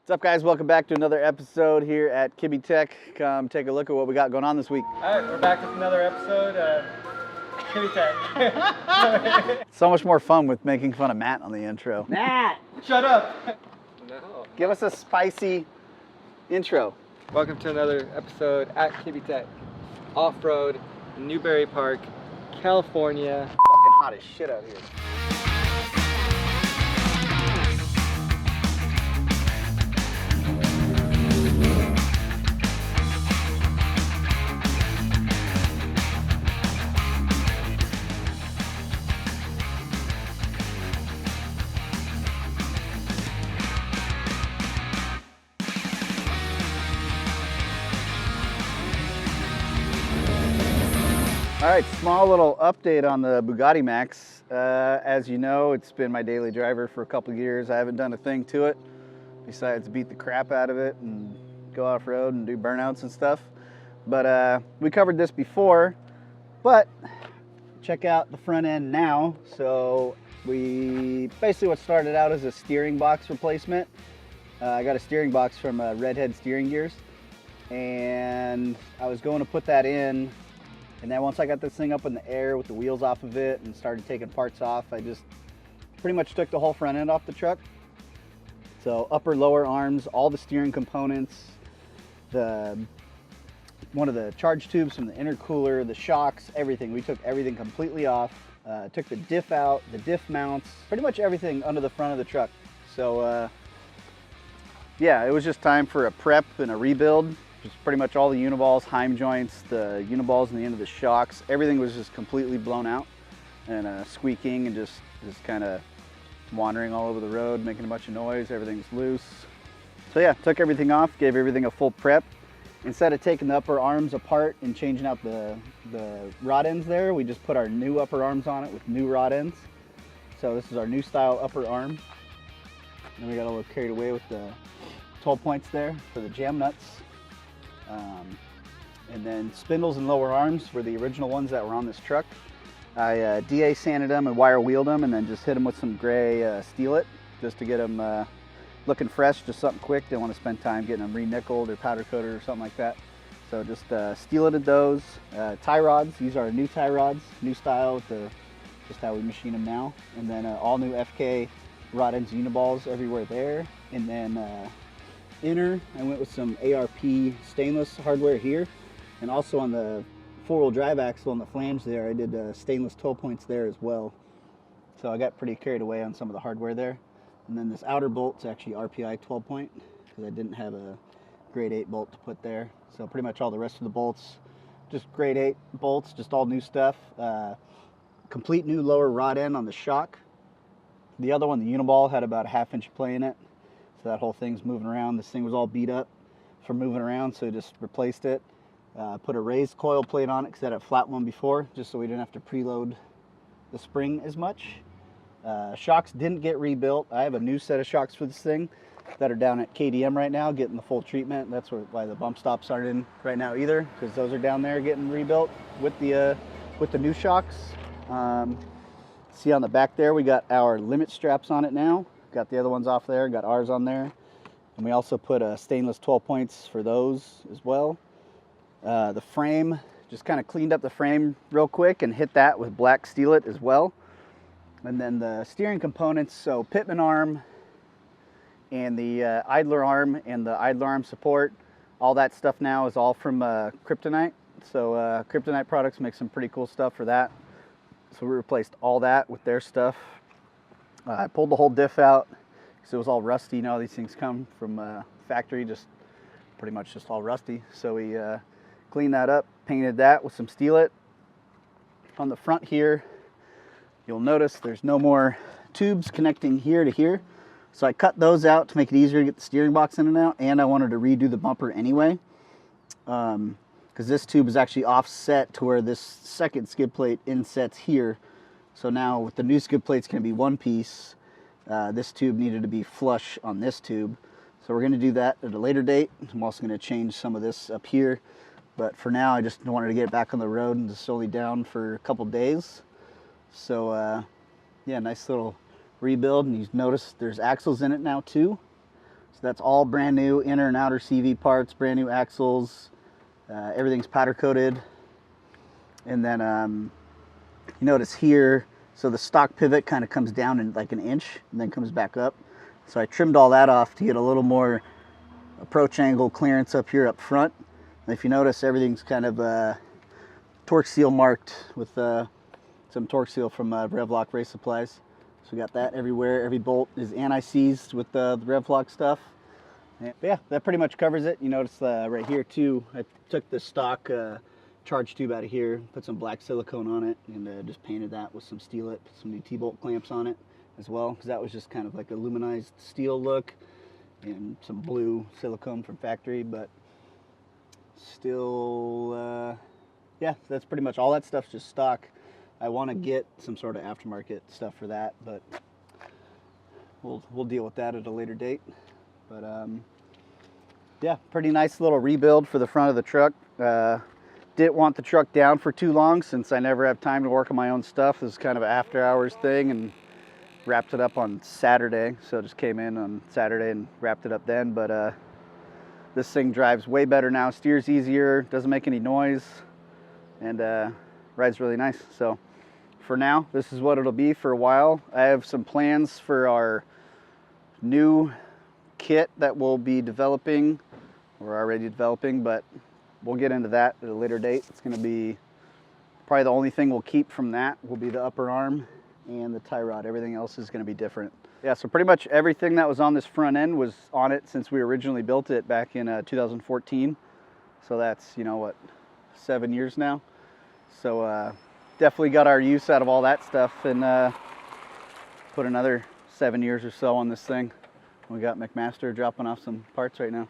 What's up, guys? Welcome back to another episode here at Kibbetech. Come take a look at what we got going on this week. All right, we're back with another episode of Kibbetech. So much more fun with making fun of Matt on the intro. Matt! Shut up! No. Give us a spicy intro. Welcome to another episode at Kibbetech, off-road, Newberry Park, California. Fucking hot as shit out here. All right, small little update on the Bugattimax. As you know, it's been my daily driver for a couple of years. I haven't done a thing to it besides beat the crap out of it and go off-road and do burnouts and stuff. But we covered this before, but check out the front end now. So basically what started out as a steering box replacement. I got a steering box from Redhead Steering Gears, and I was going to put that in. And then once I got this thing up in the air with the wheels off of it and started taking parts off, I just pretty much took the whole front end off the truck. So upper, lower arms, all the steering components, one of the charge tubes from the intercooler, the shocks, everything. We took everything completely off. Took the diff out, the diff mounts, pretty much everything under the front of the truck. So yeah, it was just time for a prep and a rebuild. Just pretty much all the uniballs, heim joints, the uniballs and the end of the shocks, everything was just completely blown out and squeaking and just kind of wandering all over the road, making a bunch of noise. Everything's loose. So yeah, took everything off, gave everything a full prep. Instead of taking the upper arms apart and changing out the rod ends there, we just put our new upper arms on it with new rod ends. So this is our new style upper arm. And we got a little carried away with the 12 points there for the jam nuts. And then spindles and lower arms were the original ones that were on this truck. I DA sanded them and wire wheeled them and then just hit them with some gray steel it just to get them looking fresh, just something quick. Didn't want to spend time getting them re-nickeled or powder coated or something like that. So just steel-itted those. Tie rods, these are new tie rods, new style with just how we machine them now. And then all new FK rod ends, uniballs everywhere there. And then inner, I went with some ARP stainless hardware here, and also on the four-wheel drive axle on the flange there I did stainless 12 points there as well. So I got pretty carried away on some of the hardware there. And then this outer bolt's actually RPI 12 point because I didn't have a grade 8 bolt to put there. So pretty much all the rest of the bolts just grade 8 bolts, just all new stuff. Complete new lower rod end on the shock. The other one, the uniball, had about a 1/2 inch play in it. So that whole thing's moving around. This thing was all beat up from moving around, so just replaced it. Put a raised coil plate on it because I had a flat one before, just so we didn't have to preload the spring as much. Shocks didn't get rebuilt. I have a new set of shocks for this thing that are down at KDM right now, getting the full treatment. That's why the bump stops aren't in right now either, because those are down there getting rebuilt with the new shocks. See on the back there, we got our limit straps on it now. Got the other ones off there, got ours on there. And we also put stainless 12 points for those as well. The frame, just kind of cleaned up the frame real quick and hit that with black steel-it as well. And then the steering components, so pitman arm and the idler arm and the idler arm support, all that stuff now is all from Kryptonite. So Kryptonite products make some pretty cool stuff for that. So we replaced all that with their stuff. I pulled the whole diff out because it was all rusty. You know, these things come from factory, just pretty much just all rusty. So we cleaned that up, painted that with some steel-it. On the front here, you'll notice there's no more tubes connecting here to here. So I cut those out to make it easier to get the steering box in and out, and I wanted to redo the bumper anyway. Because this tube is actually offset to where this second skid plate insets here. So now with the new skid plates going to be one piece, this tube needed to be flush on this tube. So we're going to do that at a later date. I'm also going to change some of this up here. But for now, I just wanted to get it back on the road and just slowly down for a couple days. So yeah, nice little rebuild. And you notice there's axles in it now too. So that's all brand new inner and outer CV parts, brand new axles. Everything's powder coated. And then you notice here, so the stock pivot kind of comes down in like an inch and then comes back up. So I trimmed all that off to get a little more approach angle clearance up here up front. And if you notice, everything's kind of torque seal marked with some torque seal from Revlock Race Supplies. So we got that everywhere. Every bolt is anti-seized with the Revlock stuff. But yeah, that pretty much covers it. You notice right here too, I took the stock charge tube out of here, put some black silicone on it, and just painted that with some steel-it, put some new T-bolt clamps on it as well, because that was just kind of like a luminized steel look, and some blue silicone from factory, but still, yeah, that's pretty much all that stuff's just stock. I want to get some sort of aftermarket stuff for that, but we'll deal with that at a later date. But yeah, pretty nice little rebuild for the front of the truck. Didn't want the truck down for too long since I never have time to work on my own stuff. This is kind of an after hours thing, and wrapped it up on Saturday. So just came in on Saturday and wrapped it up then. But this thing drives way better now, steers easier, doesn't make any noise, and rides really nice. So for now, this is what it'll be for a while. I have some plans for our new kit that we'll be developing. We're already developing, but we'll get into that at a later date. It's going to be probably the only thing we'll keep from that will be the upper arm and the tie rod. Everything else is going to be different. Yeah, so pretty much everything that was on this front end was on it since we originally built it back in 2014. So that's, you know what, 7 years now. So definitely got our use out of all that stuff, and put another 7 years or so on this thing. We got McMaster dropping off some parts right now.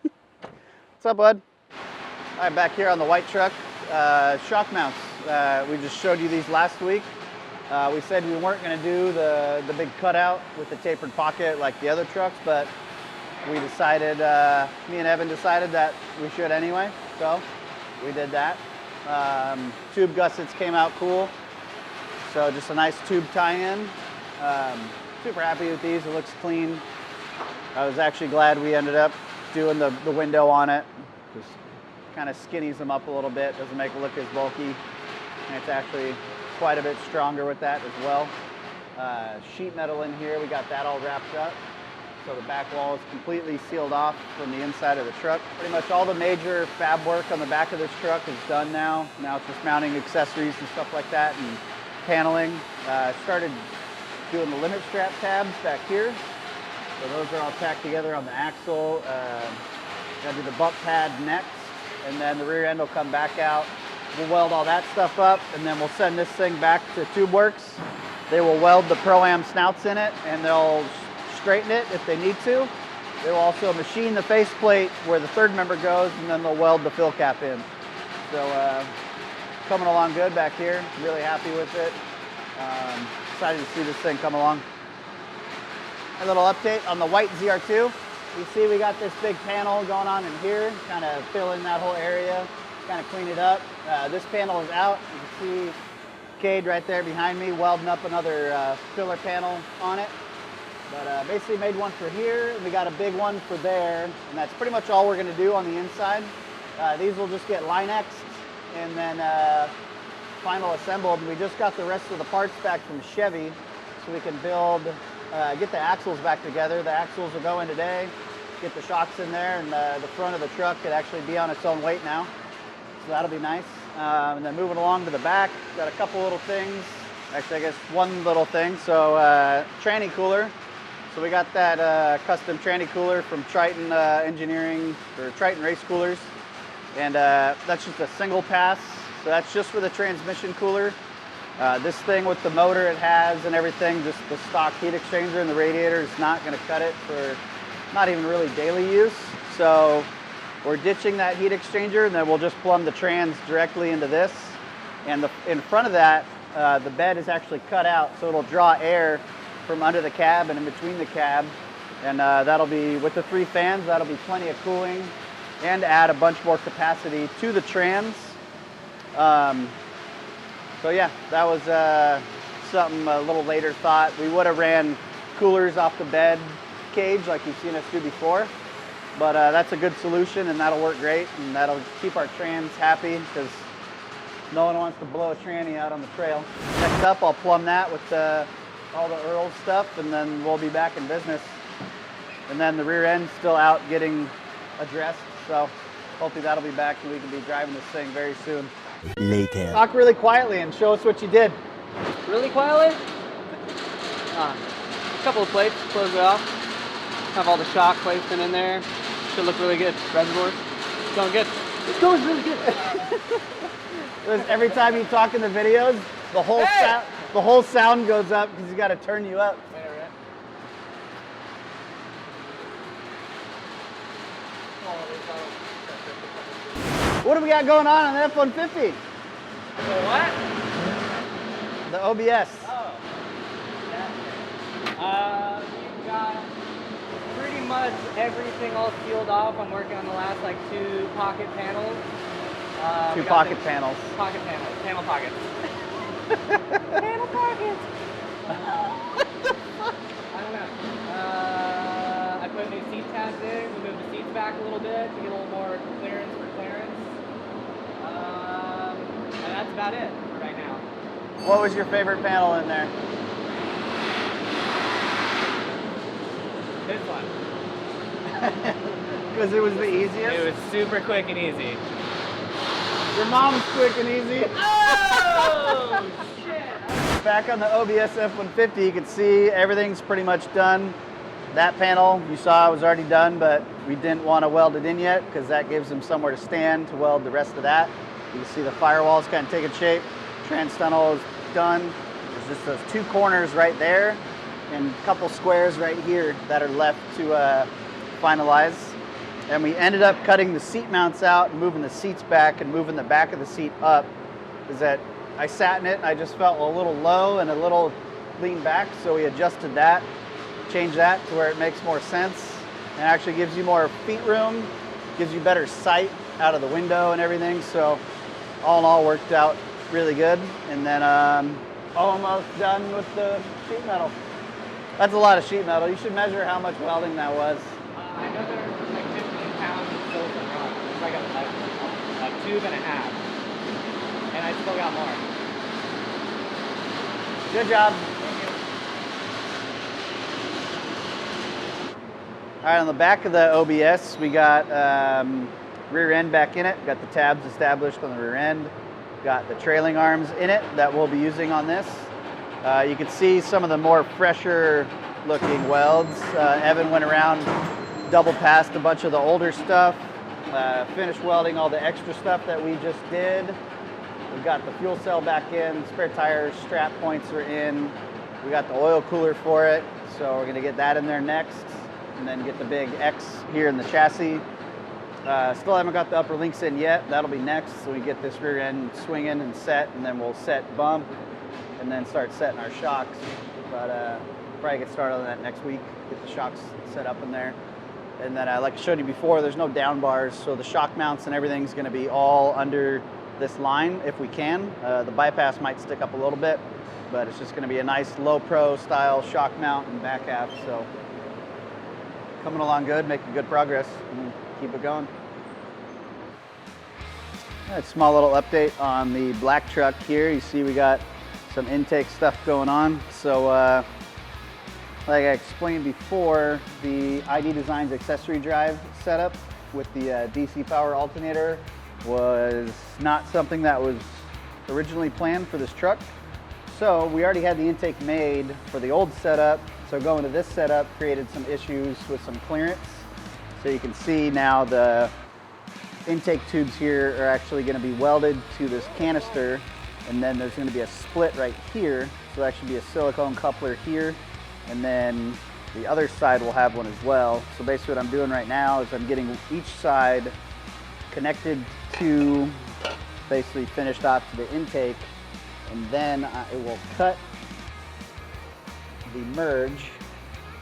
What's up, bud? All right, back here on the white truck, shock mounts. We just showed you these last week. We said we weren't going to do the big cutout with the tapered pocket like the other trucks, but we decided, me and Evan decided that we should anyway, so we did that. Tube gussets came out cool, so just a nice tube tie-in. Super happy with these, it looks clean. I was actually glad we ended up doing the window on it. Just kind of skinnies them up a little bit, doesn't make it look as bulky. And it's actually quite a bit stronger with that as well. Sheet metal in here, we got that all wrapped up. So the back wall is completely sealed off from the inside of the truck. Pretty much all the major fab work on the back of this truck is done now. Now it's just mounting accessories and stuff like that and paneling. Started doing the limit strap tabs back here. So those are all tacked together on the axle. Gonna do the bump pad next, and then the rear end will come back out. We'll weld all that stuff up, and then we'll send this thing back to TubeWorks. They will weld the Pro-Am snouts in it, and they'll straighten it if they need to. They will also machine the faceplate where the third member goes, and then they'll weld the fill cap in. So coming along good back here. Really happy with it. Excited to see this thing come along. A little update on the white ZR2. You see we got this big panel going on in here, kind of fill in that whole area, kind of clean it up. This panel is out. You can see Cade right there behind me welding up another filler panel on it. But basically made one for here, and we got a big one for there, and that's pretty much all we're going to do on the inside. These will just get Line-X'd and then final assembled. And we just got the rest of the parts back from Chevy, so we can build, get the axles back together. The axles will go in today, get the shocks in there, and the front of the truck could actually be on its own weight now. So that'll be nice. And then moving along to the back, got a couple little things. Actually, I guess one little thing. So tranny cooler. So we got that custom tranny cooler from Triton Engineering, or Triton Race Coolers. And that's just a single pass. So that's just for the transmission cooler. This thing with the motor it has and everything, just the stock heat exchanger and the radiator is not going to cut it for not even really daily use. So we're ditching that heat exchanger, and then we'll just plumb the trans directly into this. And in front of that, the bed is actually cut out, so it'll draw air from under the cab and in between the cab. And that'll be, with the 3 fans, that'll be plenty of cooling and add a bunch more capacity to the trans. So yeah, that was something a little later thought. We would have ran coolers off the bed cage like you've seen us do before. But that's a good solution, and that'll work great, and that'll keep our trans happy because no one wants to blow a tranny out on the trail. Next up, I'll plumb that with all the Earl stuff, and then we'll be back in business. And then the rear end's still out getting addressed, so hopefully that'll be back and we can be driving this thing very soon. Later. Talk really quietly and show us what you did. Really quietly? A couple of plates, close it off. Have all the shock placement in there. Should look really good. Reservoirs. It's going good. It's going really good. Every time you talk in the videos, the whole sound goes up because he's got to turn you up. What do we got going on the F-150? What? The OBS. Oh. We've got pretty much everything all sealed off. I'm working on the last like 2 pocket panels. Two pocket panels. Pocket panels. Panel pockets. Panel pockets. I don't know. I put new seat tabs in. We moved the seats back a little bit to get a little more clearance for clearance. And that's about it for right now. What was your favorite panel in there? This one. Because it was the easiest? It was super quick and easy. Your mom's quick and easy. Oh, shit. Back on the OBS F150, you can see everything's pretty much done. That panel you saw was already done, but we didn't want to weld it in yet because that gives them somewhere to stand to weld the rest of that. You can see the firewall's kind of taking shape. Trans tunnel is done. There's just those 2 corners right there and a couple squares right here that are left to finalize. And we ended up cutting the seat mounts out and moving the seats back and moving the back of the seat up. Is that I sat in it and I just felt a little low and a little lean back, so we adjusted that, changed that to where it makes more sense and actually gives you more feet room, gives you better sight out of the window and everything. So all in all, worked out really good. And then almost done with the sheet metal. That's a lot of sheet metal. You should measure how much welding that was. I know there was like 15 pounds of silicone rod. It's like a tube and a half. And I still got more. Good job. All right, on the back of the OBS, we got rear end back in it. Got the tabs established on the rear end. Got the trailing arms in it that we'll be using on this. You can see some of the more fresher looking welds. Evan went around, double passed a bunch of the older stuff, finished welding all the extra stuff that we just did. We've got the fuel cell back in, spare tires, strap points are in. We got the oil cooler for it, so we're gonna get that in there next, and then get the big X here in the chassis. Still haven't got the upper links in yet. That'll be next, so we get this rear end swinging and set, and then we'll set bump, and then start setting our shocks. But probably get started on that next week, get the shocks set up in there. And then like I showed you before, there's no down bars, so the shock mounts and everything's gonna be all under this line if we can. The bypass might stick up a little bit, but it's just gonna be a nice low pro style shock mount and back half. So coming along good, making good progress, and keep it going. A small little update on the black truck here. You see we got some intake stuff going on. So like I explained before, the ID Designs accessory drive setup with the DC power alternator was not something that was originally planned for this truck. So we already had the intake made for the old setup. So going to this setup created some issues with some clearance. So you can see now the intake tubes here are actually going to be welded to this canister, and then there's going to be a split right here. So that should be a silicone coupler here, and then the other side will have one as well. So basically what I'm doing right now is I'm getting each side connected to, basically finished off to the intake, and then it will cut the merge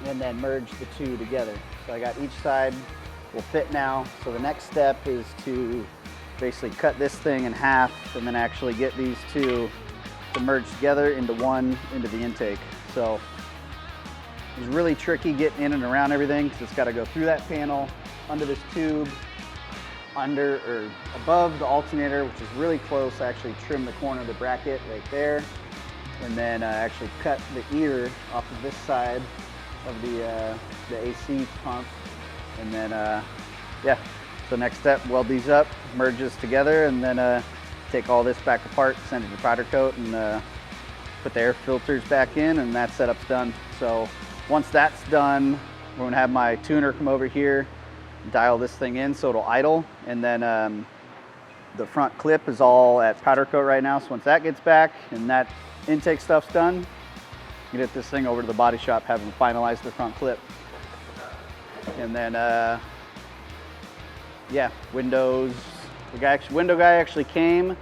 and then merge the two together. So I got each side will fit now. So the next step is to basically cut this thing in half and then actually get these two to merge together into one, into the intake. So It was really tricky getting in and around everything because it's got to go through that panel, under this tube, under or above the alternator, which is really close. I actually trimmed the corner of the bracket right there, and then actually cut the ear off of this side of the AC pump, and then yeah. So next step, weld these up, merge this together, and then take all this back apart, send it to powder coat, and put the air filters back in, and that setup's done. So once that's done, we're gonna have my tuner come over here, dial this thing in so it'll idle, and then the front clip is all at powder coat right now. So once that gets back and that intake stuff's done, get this thing over to the body shop, have them finalize the front clip. And then yeah, windows. The window guy actually came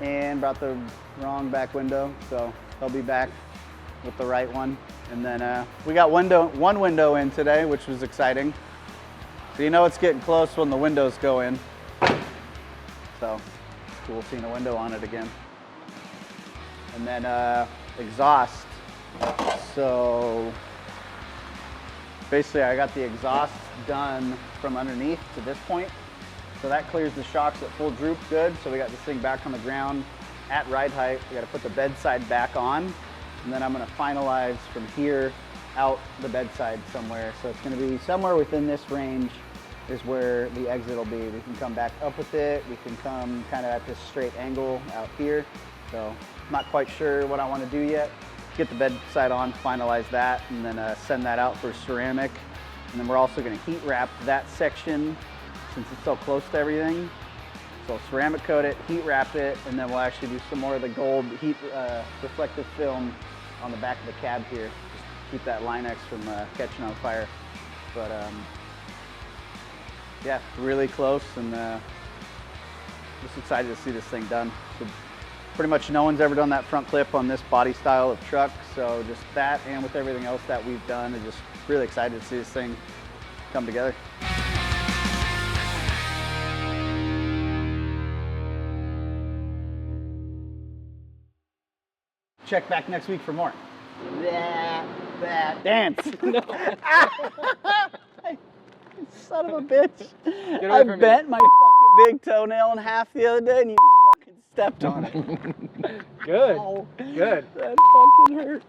and brought the wrong back window, so he'll be back with the right one. And then we got one window in today, which was exciting. So you know it's getting close when the windows go in. So it's cool seeing a window on it again. And then exhaust. So basically I got the exhaust done from underneath to this point. So that clears the shocks at full droop good. So we got this thing back on the ground at ride height. We got to put the bedside back on, and then I'm going to finalize from here out the bedside somewhere. So it's going to be somewhere within this range is where the exit will be. We can come back up with it. We can come kind of at this straight angle out here. So I'm not quite sure what I want to do yet. Get the bedside on, finalize that, and then send that out for ceramic. And then we're also going to heat wrap that section since it's so close to everything. So ceramic coat it, heat wrap it, and then we'll actually do some more of the gold heat reflective film on the back of the cab here. Just keep that Line-X from catching on fire. But yeah, really close, and just excited to see this thing done. So pretty much no one's ever done that front clip on this body style of truck. So just that, and with everything else that we've done, I'm just really excited to see this thing come together. Check back next week for more. Dance. No. Son of a bitch. I bent my fucking big toenail in half the other day and you just fucking stepped on it. Good. Oh, Good. that fucking hurt.